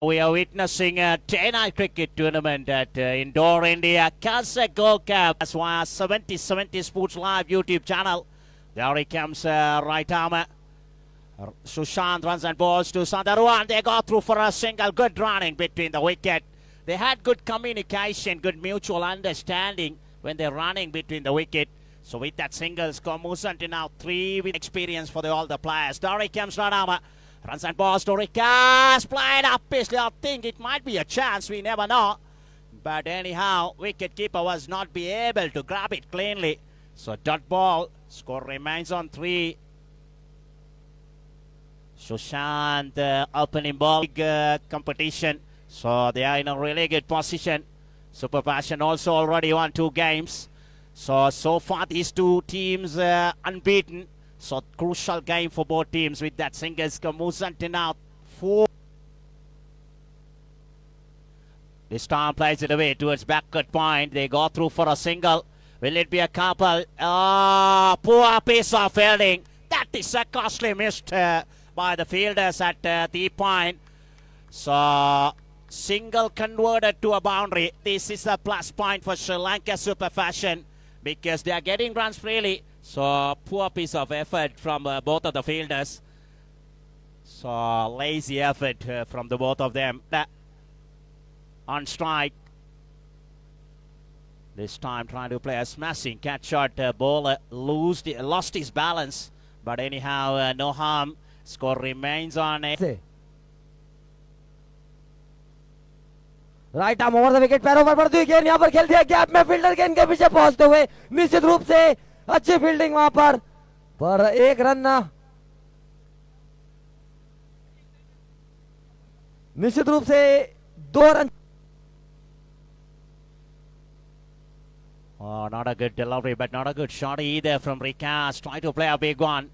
We are witnessing a day-night cricket tournament at Indoor India Kazakh Gold Cup. That's why 70 Sports Live YouTube channel. There he comes, right armer. Sushant runs and balls to Sandaruan. They got through for a single. Good running between the wicket. They had good communication, good mutual understanding when they're running between the wicket. So with that single score, Musanti now 3 with experience for all the players. There he comes, right armer. Runs and balls to Rikas. Played up Paisley. I think it might be a chance. We never know. But anyhow, wicket keeper was not be able to grab it cleanly. So dot ball. Score remains on 3. Sushant opening ball. Big competition. So they are in a really good position. Super Passion also already won 2 games. So far these 2 teams unbeaten. So crucial game for both teams with that singles. Musanti now 4. This time plays it away towards backward point. They go through for a single. Will it be a couple? Poor piece of fielding. That is a costly missed by the fielders at the point. So single converted to a boundary. This is a plus point for Sri Lanka Super Fashion because they are getting runs freely. So poor piece of effort from both of the fielders. So lazy effort from the both of them. On strike. This time trying to play a smashing catch shot. Bowler lost his balance. But anyhow, no harm. Score remains on it. Right arm over the wicket पैरों पर पड़ती हुई गेंद यहां पर खेल दिया gap में फील्डर गेंद के पीछे पहुंचते हुए निश्चित रूप से अच्छी फील्डिंग वहां पर 1 रन निश्चित रूप से 2 run. Oh, not a good delivery, but not a good shot either from Rikas. Trying to play a big one.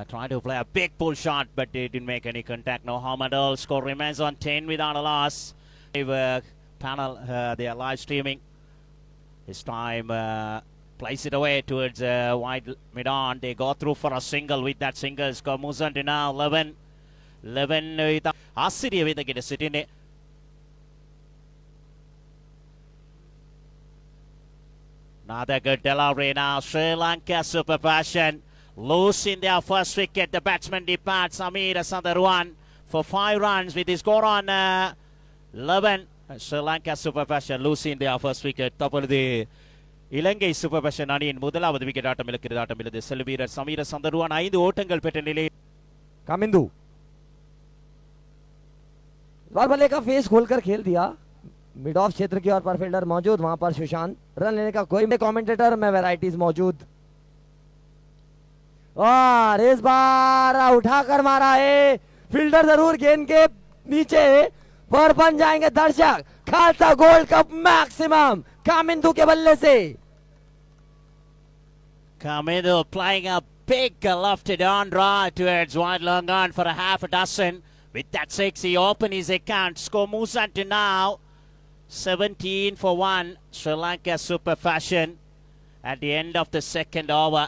Trying to play a big pull shot, but they didn't make any contact. No harm at all. Score remains on 10 without a loss. Panel, they are live streaming. This time, place it away towards wide mid-on. They go through for a single with that single. Score Musanti now 11 with Asiri with the get a sit in it. Another good delivery now. Sri Lanka Super Passion losing their first wicket. The batsman departs. Samir Sandaruan for 5 runs with his score on 11. Sri Lanka Super Passion losing their first wicket. தற்பொழுது இலங்கை super fashion அணியின் முதலாவது wicket ஆட்டம் இழக்கிறது. ஆட்டம் இழந்து செல்லும் வீரர் சமீர சந்தருவான் 5 ஓட்டங்கள் பெற்ற நிலையில் कामिंदू बल्ले का फेस खोलकर खेल दिया. मिड ऑफ क्षेत्र की ओर पर फील्डर मौजूद. वहां पर सुशांत रन लेने का कोई कमेंटेटर में वैराइटीज मौजूद. और इस बार उठाकर मारा है. फील्डर जरूर गेंद के नीचे पर बन जाएंगे दर्शक. Khalsa gold cup maximum Kamindu के बल्ले से. Kamindu playing a big lofted on drive towards wide long on for a half a dozen. With that 6, he opened his account. Score Musanti now 17 for 1. Sri Lanka Super Fashion at the end of the 2nd over.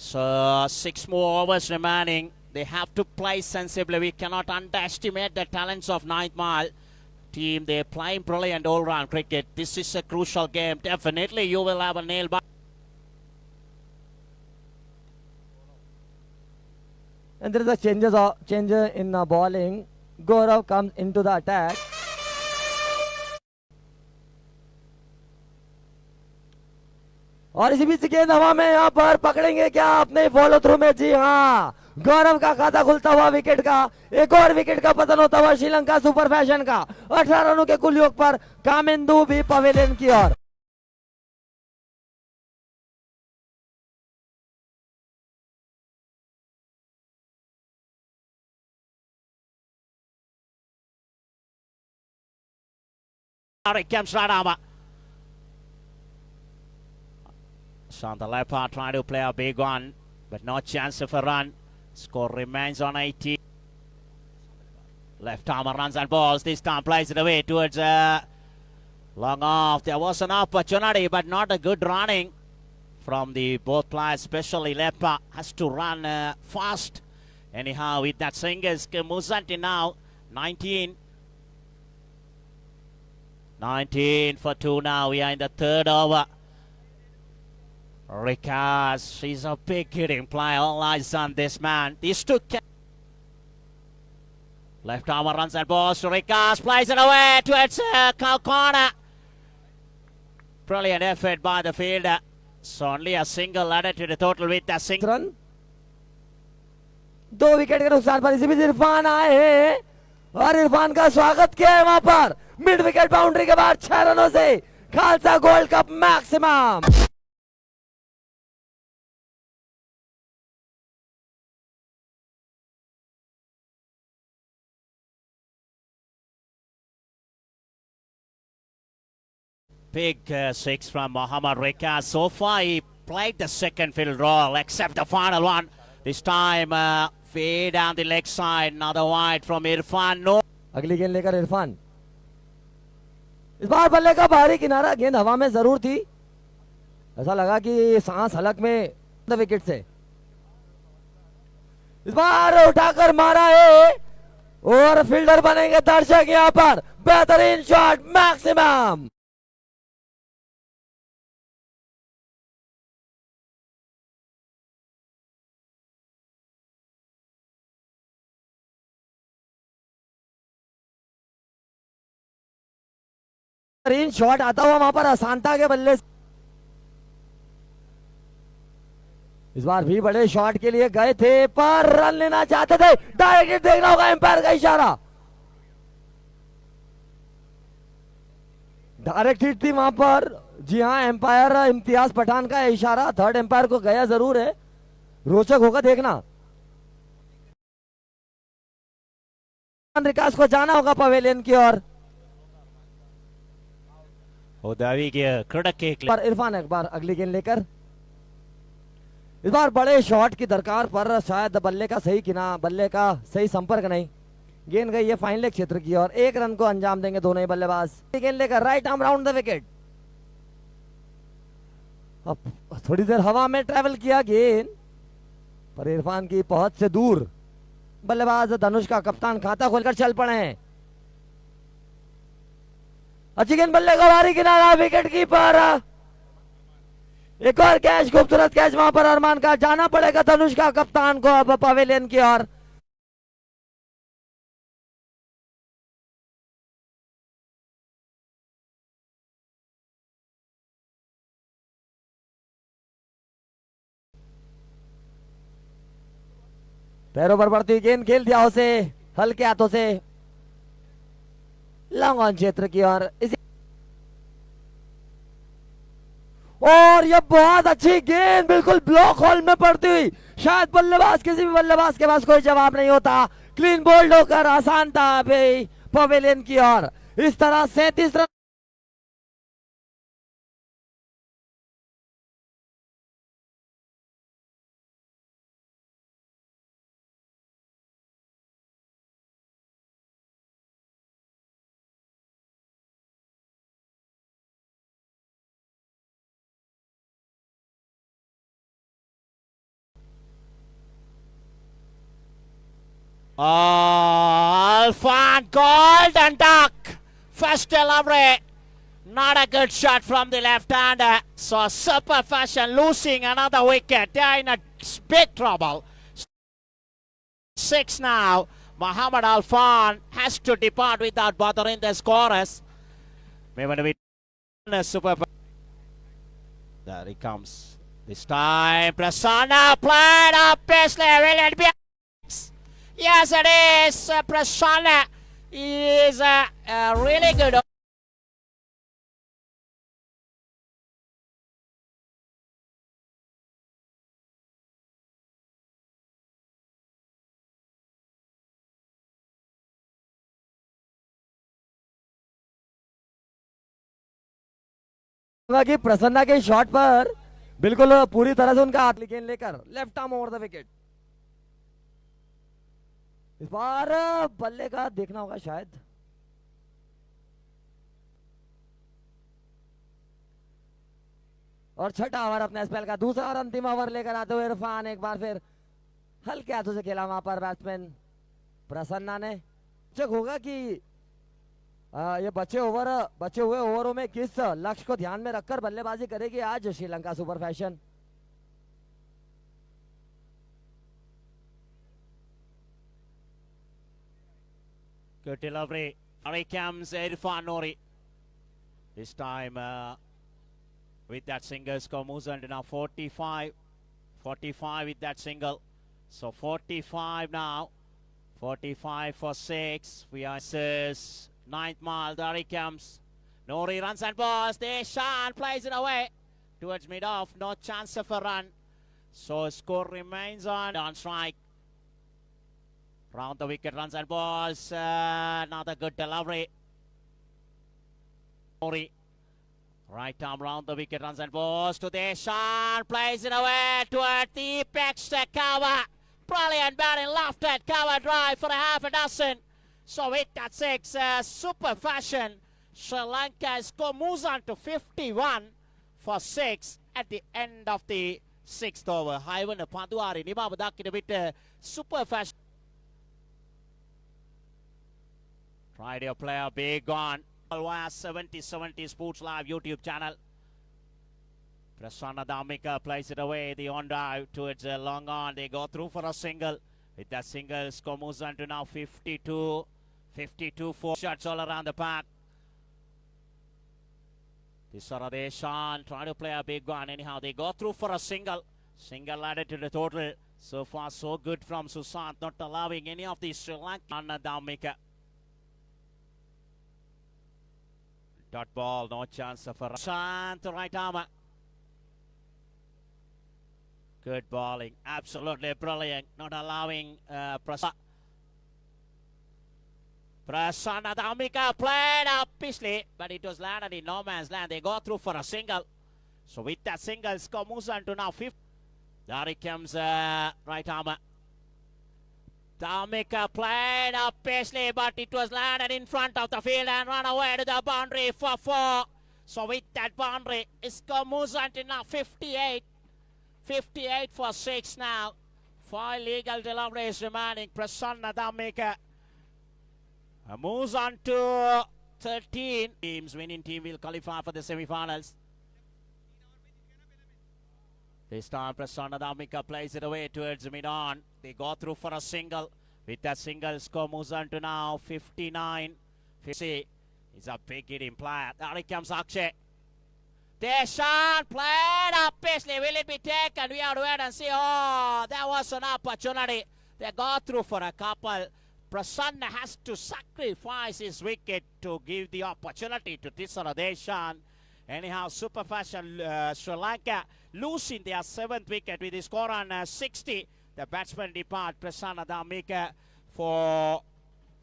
So 6 more overs remaining. They have to play sensibly. We cannot underestimate the talents of Ninth Mile team. They're playing brilliant all-round cricket. This is a crucial game. Definitely you will have a nail bite. And there is a change in bowling. Gaurav comes into the attack. और इसी बीच गेंद हवा में यहाँ पर पकड़ेंगे क्या अपने फॉलो थ्रू में. जी हाँ, गौरव का खाता खुलता हुआ विकेट का. एक और विकेट का पतन होता हुआ श्रीलंका सुपर फैशन का. 18 रनों के कुल योग पर कामिंदू भी पवेलियन की ओर. It comes right over. Shanta Lepa trying to play a big one, but no chance of a run. Score remains on 18. Left armer runs and balls. This time plays it away towards long off. There was an opportunity, but not a good running from the both players, especially Lepa has to run fast. Anyhow, with that singles, Musanti now 19. 19 for 2 now. We are in the third over. Rikas, he's a big hitting player. All eyes on this man. These two. Left armer runs and balls to Rikas. Plays it away towards corner. Brilliant effort by the fielder. So only a single added to the total with a single run 2 wicket के नुकसान पर इसी बीच इरफान आए हैं और इरफान का स्वागत किया है वहां पर मिड विकेट बाउंड्री के बाद 6 रनों से Khalsa gold cup maximum. big six from Mohammad Rikas. So far he played the second field role except the final one. This time fade down the leg side. Another wide from Irfan. No. अगली गेंद लेकर इरफान, इस बार बल्ले का बाहरी किनारा, गेंद हवा में जरूर थी, ऐसा लगा कि सांस हलक में विकेट से। इस बार उठाकर मारा है और फील्डर बनेंगे दर्शक यहां पर। बेहतरीन शॉट मैक्सिमम। बेहतरीन शॉट आता हुआ वहां पर असांता के बल्ले। इस बार भी बड़े शॉट के लिए गए थे पर रन लेना चाहते थे। डायरेक्ट हिट देखना होगा, एम्पायर का इशारा। डायरेक्ट हिट थी वहां पर। जी हां, एम्पायर इम्तियाज पठान का इशारा थर्ड एम्पायर को गया जरूर है। रोचक होगा देखना। रिकास को जाना होगा पवेलियन की ओर। पर इरफान एक बार अगली गेंद लेकर, इस बार बड़े शॉट की दरकार पर शायद बल्ले का सही संपर्क नहीं। गेंद गई है फाइन लेग क्षेत्र की ओर। 1 रन को अंजाम देंगे दोनों ही बल्लेबाज। गेंद लेकर right arm round the wicket. अब थोड़ी देर हवा में ट्रेवल किया गेंद पर इरफान की पहुंच से दूर। बल्लेबाज धनुष का कप्तान खाता खोलकर चल पड़े हैं। अच्छी गेंद, बल्ले का बाहरी किनारा, विकेट कीपर। एक और कैच, खूबसूरत कैच वहां पर अरमान का। जाना पड़ेगा धनुष का कप्तान को अब पवेलियन की ओर। पैरों पर बढ़ती गेंद खेल दिया उसे हल्के हाथों से लॉन्ग ऑन क्षेत्र की ओर। और ये बहुत अच्छी गेंद बिल्कुल ब्लॉक होल में पड़ती हुई। शायद किसी भी बल्लेबाज के पास कोई जवाब नहीं होता। क्लीन बोल्ड होकर आसान था पवेलियन की ओर। इस तरह 37 run. Alfan golden duck. First delivery. Not a good shot from the left-hander. So super fashion losing another wicket. They're in a big trouble. 6 now. Mohammad Alfan has to depart without bothering the scorers. Maybe a super. There he comes. This time Prasanna played up best level. Yes, it is. Prasanna is really good. कि प्रसन्ना के shot पर बिल्कुल पूरी तरह से उनका हाथ गेंद लेकर left arm over the wicket. इस बार बल्ले का देखना होगा शायद। और छठा ओवर अपने स्पेल का दूसरा और अंतिम ओवर लेकर आते हुए इरफान एक बार फिर हल्के हाथों से खेला वहां पर बैट्समैन प्रसन्ना ने। चेक होगा कि ये बचे हुए ओवरों में किस लक्ष्य को ध्यान में रखकर बल्लेबाजी करेगी आज Sri Lanka super fashion? Good delivery. Here comes Irfan Nori. This time with that single score moves on to now 45. 45 with that single. So 45 now. 45 for 6. We are ninth mile. There he comes. Nori runs and balls. Deshan plays it away towards mid-off. No chance of a run. So score remains on strike. Round the wicket, runs and balls. Another good delivery. Nori. Right arm round the wicket, runs and balls to Deshan. Plays it away toward the apex cover. Brilliant batting, lofted cover drive for a half a dozen. So with that 6, super fashion. Sri Lanka's score moves on to 51 for 6 at the end of the 6th over. Haiwan Panduari, Nima Badaki, a bit super fashion. Try to play a big on. 70 Sports Live YouTube channel. Prasanna Dhammika plays it away. The on drive towards a long on. They go through for a single. With that single, score moves on to now 52. 52 4 shots all around the park. Tisara Deshan trying to play a big one. Anyhow, they go through for a single. Single added to the total. So far, so good from Susant. Not allowing any of the Sri Lankan Dhammika. Dot ball, no chance of a run. To right armour. Good bowling, absolutely brilliant. Not allowing Prasanna Dhammika played up Pishley, but it was landed in no man's land. They go through for a single. So with that single, score moves on to now 5th. There he comes, right armour. Dhammika played up Pishley, but it was landed in front of the field and run away to the boundary for 4. So with that boundary, score moves on to now 58. 58 for 6 now. 5 legal deliveries remaining. Prasanna Dhammika moves on to 13. Teams winning team will qualify for the semi-finals. This time Prasanna Dhammika plays it away towards mid-on. They go through for a single. With that single, score moves on to now 59. 50. He's a big hitting player. There he comes Akshay. Deshan played up Pishley. Will it be taken? We have to wait and see. Oh, that was an opportunity. They go through for a couple. Prasanna has to sacrifice his wicket to give the opportunity to Tisara Deshan. Anyhow, super fashion Sri Lanka losing their 7th wicket with the score on 60. The batsman depart Prasanna Dhammika for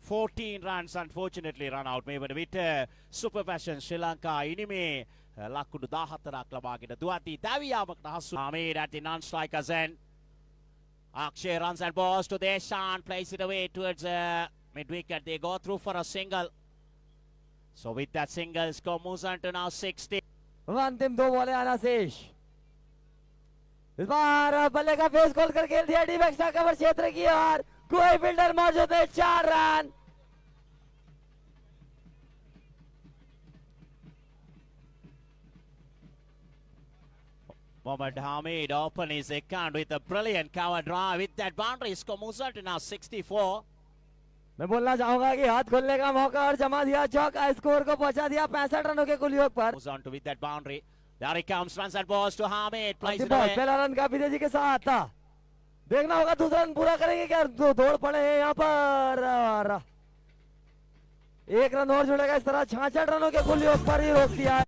14 runs. Unfortunately run out. Maybe with super fashion Sri Lanka inime ලකුණු 14ක් ලබාගෙන දුවද්දී දැවියාමකට හසු Hamid at the non-striker's end. Akshay runs and balls to Deshan, plays it away towards mid-wicket. They go through for a single. So with that single, score moves on to now 60. अंतिम 2 बॉलें आना शेष. इस बार बल्ले का face खोल कर खेल दिया डीप एक्स्ट्रा कवर क्षेत्र की ओर. कोई फील्डर मौजूद है. 4 run. Mohammad Hamid open his account with a brilliant cover drive. With that boundary, score moves on to now 64. मैं बोलना चाहूंगा कि हाथ खोलने का मौका और जमा दिया चौका. स्कोर को पहुंचा दिया 65 रनों के कुल योग पर. Moves on to with that boundary. There he comes, runs and balls to Hamid. Plays it बहुत away. पहला रन काफी तेजी के साथ था. देखना होगा दूसरा रन पूरा करेंगे क्या. दौड़ पड़े हैं यहाँ पर. और 1 रन और जुड़ेगा. इस तरह 66 रनों के कुल योग पर ही रोक दिया.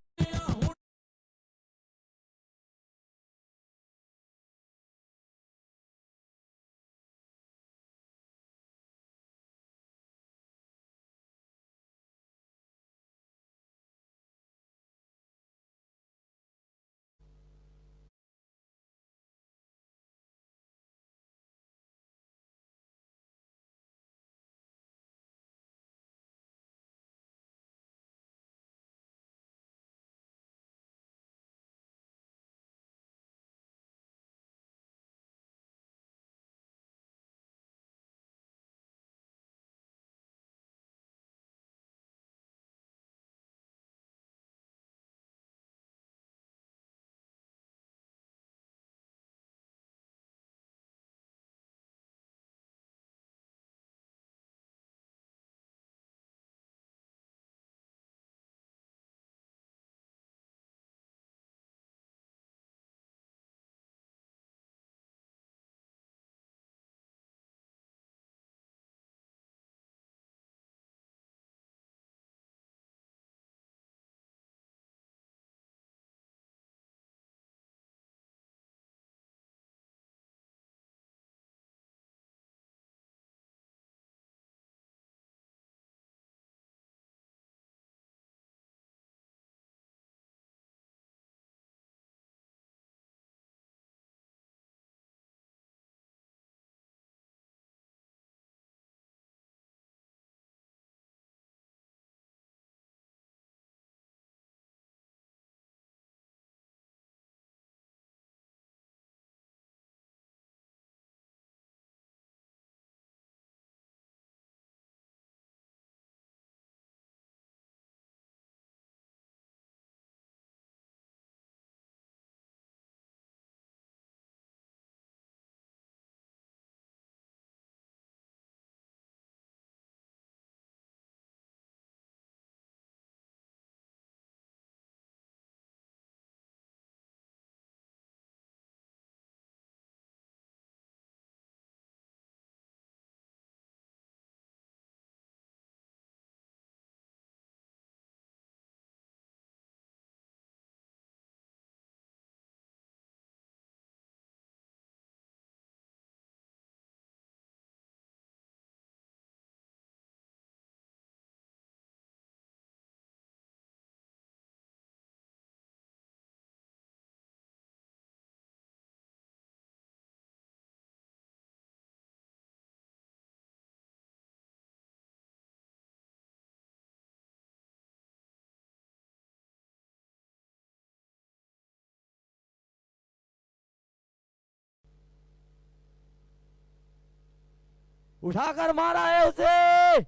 उठाकर मारा है उसे,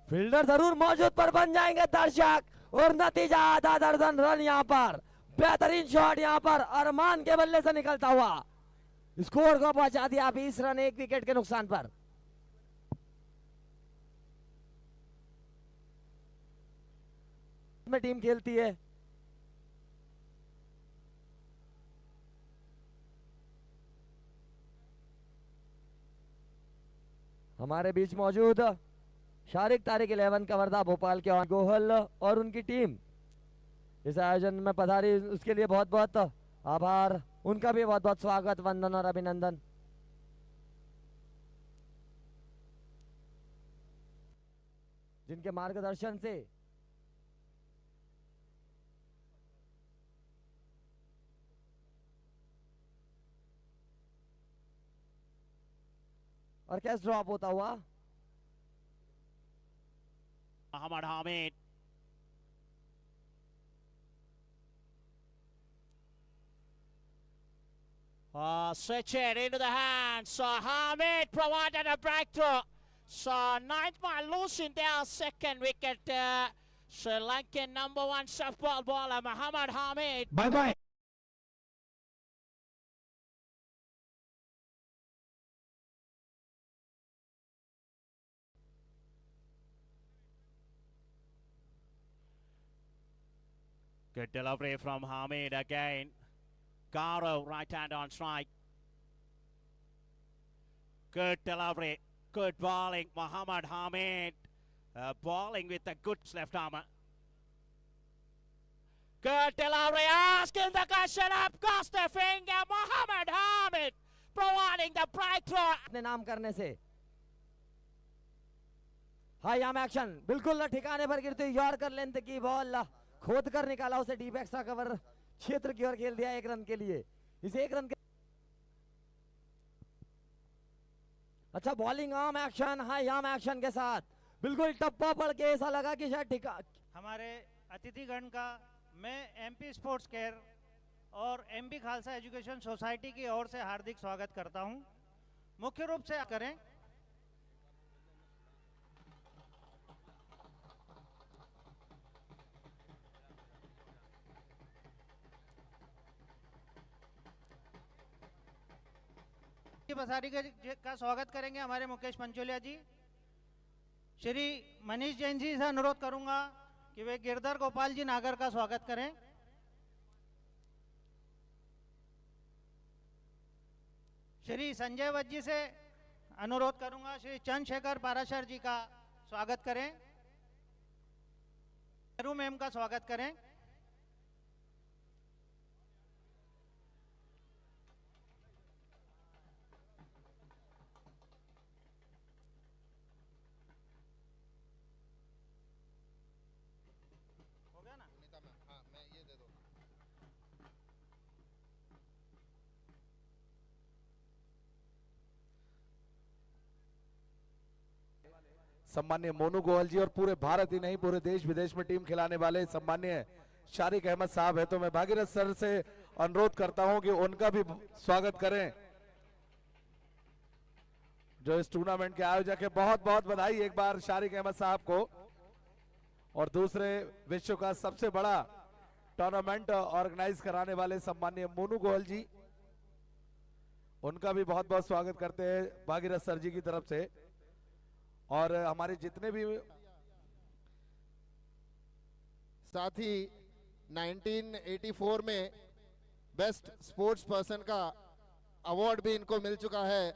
फील्डर जरूर मौजूद पर बन जाएंगे दर्शक, और नतीजा आधा दर्जन रन यहाँ पर। बेहतरीन शॉट यहाँ पर अरमान के बल्ले से निकलता हुआ स्कोर को पहुंचा दिया 20 रन 1 विकेट के नुकसान पर। में टीम खेलती है, हमारे बीच मौजूद शारिक तारिक 11 का वर्धा भोपाल के गोहल और उनकी टीम इस आयोजन में पधारी, उसके लिए बहुत बहुत आभार, उनका भी बहुत बहुत स्वागत, वंदन और अभिनंदन। जिनके मार्गदर्शन से और कैच ड्रॉप होता हुआ Muhammad Hamid. Switch it into the hands. So Hamid provided a breakthrough. So 9th man losing their second wicket. Sri Lankan number 1 softball bowler Muhammad Hamid. Bye bye. Good delivery from Hamid again. Garo right hand on strike. Good delivery. Good bowling. Muhammad Hamid bowling with a good left armour. Good delivery. Asking the question up. Cross the finger. Muhammad Hamid providing the breakthrough. अपने नाम करने से high arm action, बिल्कुल न ठिकाने पर गिरती हुई यॉर्कर लेंथ की बॉल खोद कर निकाला उसे, डीप एक्स्ट्रा कवर क्षेत्र की ओर खेल दिया 1 रन के लिए। इस 1 रन के अच्छा bowling arm action, high arm action के साथ बिल्कुल टप्पा पड़ के ऐसा लगा कि शायद ठिका। हमारे अतिथिगण का मैं एमपी स्पोर्ट्स केयर और एमपी खालसा एजुकेशन सोसाइटी की ओर से हार्दिक स्वागत करता हूं। मुख्य रूप से करें बसारी का स्वागत करेंगे हमारे मुकेश पंचोलिया जी। श्री मनीष जैन जी से अनुरोध करूंगा कि वे गिरधर गोपाल जी नागर का स्वागत करें। श्री संजय वत जी से अनुरोध करूंगा श्री चंद्रशेखर पाराशर जी का स्वागत करें। नेहरू मैम का स्वागत करें। सम्मान्य मोनू गोयल जी और पूरे भारत ही नहीं पूरे देश विदेश में टीम खिलाने वाले सम्मान्य शारिक अहमद साहब है, तो मैं भागीरथ सर से अनुरोध करता हूं कि उनका भी स्वागत करें, जो इस टूर्नामेंट के आयोजक है। बहुत बहुत बधाई एक बार शारिक अहमद साहब को, और दूसरे विश्व का सबसे बड़ा टूर्नामेंट ऑर्गेनाइज कराने वाले सम्मान्य मोनू गोयल जी, उनका भी बहुत बहुत स्वागत करते हैं भागीरथ सर जी की तरफ से। और हमारे जितने भी साथ ही 1984 में बेस्ट स्पोर्ट्स पर्सन का अवार्ड भी इनको मिल चुका है,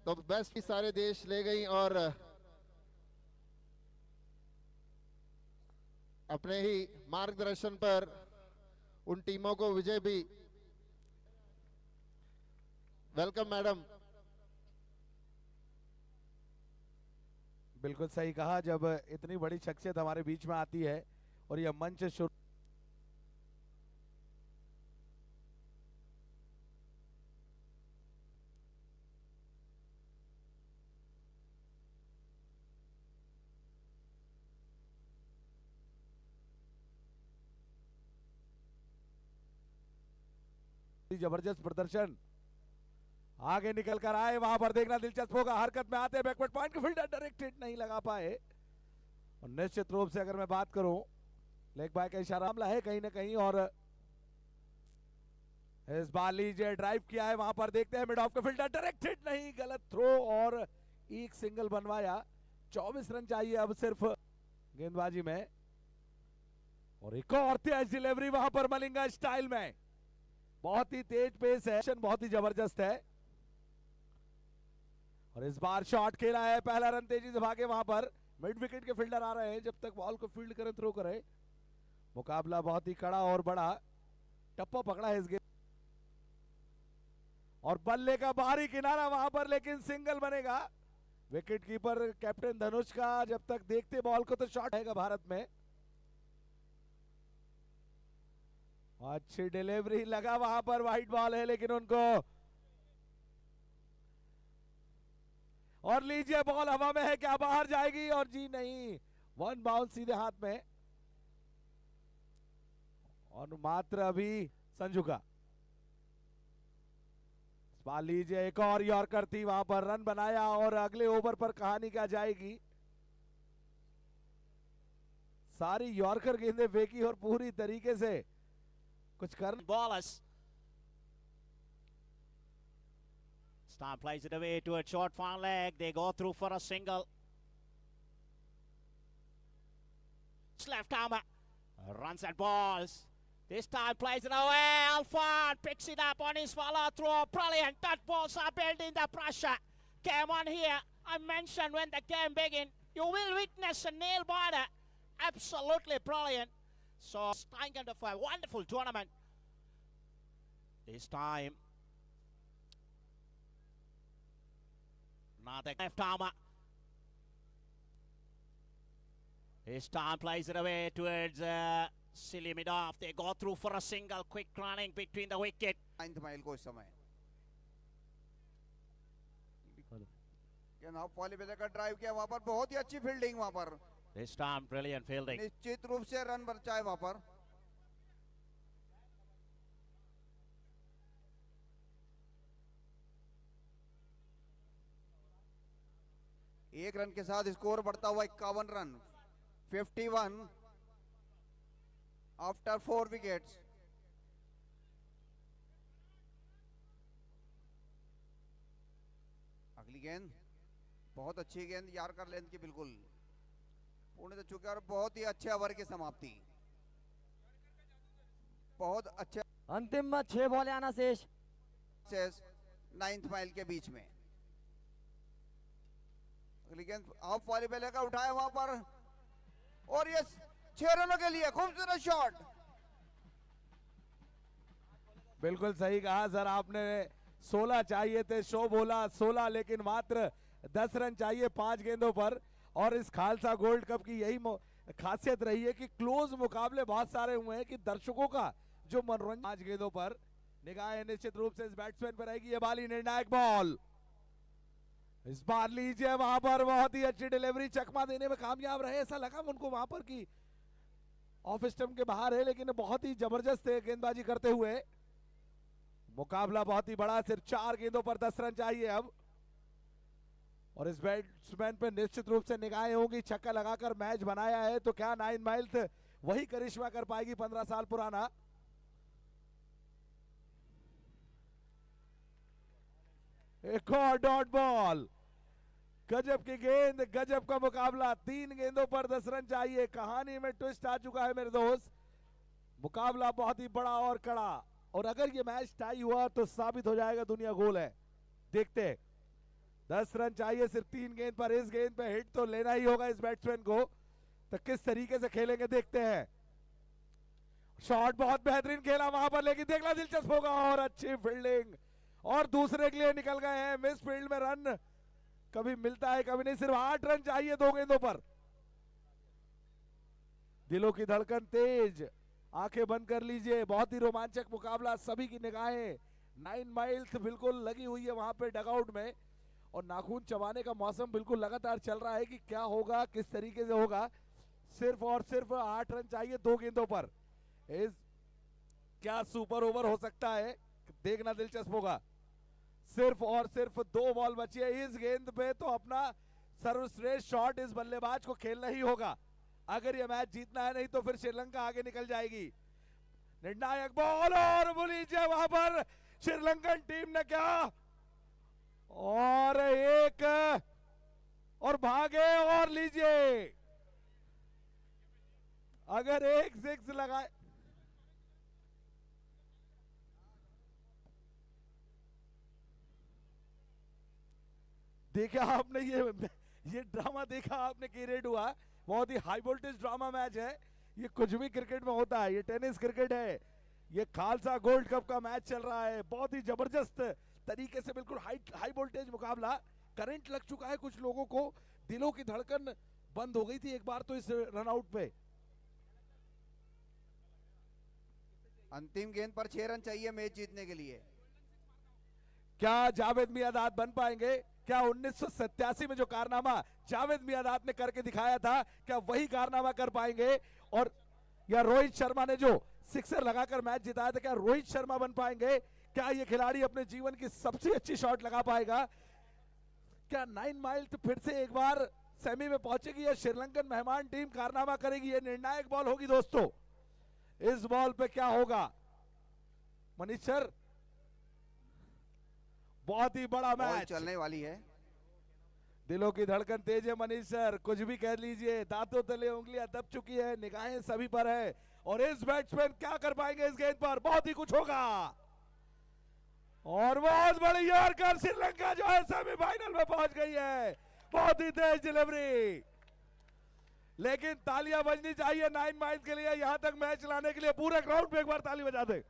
तो बेस्ट भी सारे देश ले गई और अपने ही मार्गदर्शन पर उन टीमों को विजय भी। Welcome madam. बिल्कुल सही कहा, जब इतनी बड़ी शख्सियत हमारे बीच में आती है और यह मंच शुरू जबरदस्त प्रदर्शन आगे निकल कर आए, वहां पर देखना दिलचस्प होगा। हरकत में आते बैकवर्ड पॉइंट के फील्डर डायरेक्टेड नहीं लगा पाए। और निश्चित रूप से अगर मैं बात करूं, लेग बाय का इशारा मामला है कहीं ना कहीं। और इस बार लीजिए ड्राइव किया है, वहां पर देखते हैं मिड ऑफ का फील्डर डायरेक्टेड नहीं, गलत थ्रो और एक सिंगल बनवाया। 24 रन चाहिए अब सिर्फ गेंदबाजी में। और एक और तेज डिलीवरी वहां पर मलिंगा स्टाइल में, बहुत ही तेज पेस है, बहुत ही जबरदस्त है। और इस बार शॉट खेला है, पहला रन तेजी से भागे वहां पर। मिड विकेट के फील्डर आ रहे हैं, जब तक बॉल को फील्ड करें थ्रो करें। मुकाबला बहुत ही कड़ा और बड़ा, टप्पा पकड़ा है इस गेम। और बल्ले का बाहरी किनारा वहां पर, लेकिन सिंगल बनेगा। विकेट कीपर कैप्टन धनुष का जब तक देखते बॉल को तो शॉट आएगा भारत में। अच्छी डिलीवरी लगा वहां पर, वाइड बॉल है लेकिन उनको। और लीजिए बॉल हवा में है, क्या बाहर जाएगी? और जी नहीं, वन बाउंस सीधे हाथ में। और मात्र अभी संजू का। लीजिए एक और यॉर्कर थी वहां पर, रन बनाया। और अगले ओवर पर कहानी क्या जाएगी? सारी यॉर्कर गेंदें फेंकी और पूरी तरीके से कुछ कर। Ballers. Star plays it away to a short far leg. They go through for a single. It's left armer runs at balls. This time plays it away. Alford picks it up on his follow through. Brilliant. Touch balls are building the pressure. Came on here. I mentioned when the game began, you will witness a nail biter. Absolutely brilliant. So, kind of a wonderful tournament. This time, another left armer. This time plays it away towards silly mid-off. They go through for a single, quick running between the wicket. 9th mile को इस समय पॉलीबेले का drive किया वहां पर, बहुत ही अच्छी fielding वहां पर। This time, brilliant fielding. निश्चित रूप से रन बचाए वहां पर। एक रन के साथ स्कोर बढ़ता हुआ 51 रन, 51 आफ्टर 4 विकेट्स। अगली गेंद बहुत अच्छी गेंद, यार्कर लेंथ की बिल्कुल पूर्ण तो चुके। और बहुत ही अच्छे ओवर की समाप्ति, बहुत अच्छे। अंतिम 6 बॉल आना शेष। 9th माइल के बीच में अगली गेंद ऑफ वाली बेले का उठाया वहां पर। और ये 6 रनों के लिए खूबसूरत शॉट। बिल्कुल सही कहा सर आपने। 16 चाहिए थे, शो बोला 16, लेकिन मात्र 10 रन चाहिए 5 गेंदों पर। और इस खालसा गोल्ड कप की यही खासियत रही है कि क्लोज मुकाबले बहुत सारे हुए हैं, कि दर्शकों का जो मनोरंजन। 5 गेंदों पर निगाहें निश्चित रूप से इस बैट्समैन पर रहेगी। ये बाली निर्णायक बॉल, इस बार लीजिए वहां पर बहुत ही अच्छी डिलीवरी, चकमा देने में कामयाब रहे। ऐसा लगा उनको वहां पर कि ऑफ स्टंप के बाहर है, लेकिन बहुत ही जबरदस्त गेंदबाजी करते हुए। मुकाबला बहुत ही बड़ा, सिर्फ 4 गेंदों पर 10 रन चाहिए अब। और इस बैट्समैन पे निश्चित रूप से निगाहें होंगी। छक्का लगाकर मैच बनाया है, तो क्या 9 माइल्स वही करिश्मा कर पाएगी 15 साल पुराना। एक और डॉट बॉल, गजब की गेंद, गजब का मुकाबला। 3 गेंदों पर 10 रन चाहिए। कहानी में ट्विस्ट आ चुका है मेरे दोस्त। मुकाबला बहुत ही बड़ा और कड़ा, और अगर ये मैच टाई हुआ तो साबित हो जाएगा दुनिया गोल है। देखते हैं, 10 रन चाहिए सिर्फ 3 गेंद पर। इस गेंद पे हिट तो लेना ही होगा इस बैट्समैन को, तो किस तरीके से खेलेंगे देखते हैं। शॉट बहुत बेहतरीन खेला वहां पर, लेकिन देखना दिलचस्प होगा। और अच्छी फील्डिंग, और दूसरे के लिए निकल गए हैं। मिस फील्ड में रन कभी मिलता है कभी नहीं। सिर्फ 8 रन चाहिए 2 गेंदों पर। दिलों की धड़कन तेज, आंखें बंद कर लीजिए। बहुत ही रोमांचक मुकाबला, सभी की निगाहें 9 माइल्स बिल्कुल लगी हुई है वहां पे डगआउट में। और नाखून चबाने का मौसम बिल्कुल लगातार चल रहा है कि क्या होगा, किस तरीके से होगा। सिर्फ और सिर्फ 8 रन चाहिए 2 गेंदों पर। इस क्या सुपर ओवर हो सकता है, देखना दिलचस्प होगा। सिर्फ और सिर्फ 2 बॉल बची है। इस गेंद पे तो अपना सर्वश्रेष्ठ शॉट इस बल्लेबाज को खेलना ही होगा अगर ये मैच जीतना है, नहीं तो फिर श्रीलंका आगे निकल जाएगी। निर्णायक बॉल और बोलीजिए वहां पर श्रीलंकन टीम ने क्या, और एक और भागे और लीजिए, अगर एक 6 लगाए देखा आपने, ये ड्रामा देखा आपने, क्रिएट हुआ, बहुत ही हाई वोल्टेज ड्रामा मैच है। ये कुछ भी क्रिकेट में होता है, ये टेनिस क्रिकेट है, ये खालसा गोल्ड कप का मैच चल रहा है। बहुत ही जबरदस्त तरीके से बिल्कुल हाई वोल्टेज मुकाबला, करंट लग चुका है, कुछ लोगों को दिलों की धड़कन बंद हो गई थी एक बार तो इस रनआउट पे। अंतिम गेंद पर 6 रन चाहिए मैच जीतने के लिए। क्या जावेद मियांदाद बन पाएंगे? क्या 1987 में जो कारनामा जावेद मियांदाद ने करके दिखाया था, क्या वही कारनामा कर पाएंगे? और या रोहित शर्मा ने जो सिक्सर लगाकर मैच जिताया था, क्या रोहित शर्मा बन पाएंगे? क्या ये खिलाड़ी अपने जीवन की सबसे अच्छी शॉट लगा पाएगा? क्या 9 माइल फिर से एक बार सेमी में पहुंचेगी या श्रीलंकन मेहमान टीम कारनामा करेगी? ये निर्णायक बॉल होगी दोस्तों। इस बॉल पे क्या होगा? मनीष सर, बहुत ही बड़ा बॉल मैच चलने वाली है। दिलों की धड़कन तेज है मनीष सर, कुछ भी कह लीजिए, दांतों तले उंगलियां दब चुकी है, निगाहें सभी पर है, और इस बैट्समैन क्या कर पाएंगे इस गेंद पर? बहुत ही कुछ होगा, और बहुत बड़ी यॉर्कर, श्रीलंका जो है सेमीफाइनल में पहुंच गई है। बहुत ही तेज डिलीवरी, लेकिन तालियां बजनी चाहिए 9 माइल के लिए, यहां तक मैच लाने के लिए। पूरे ग्राउंड पे एक बार ताली बजा दे।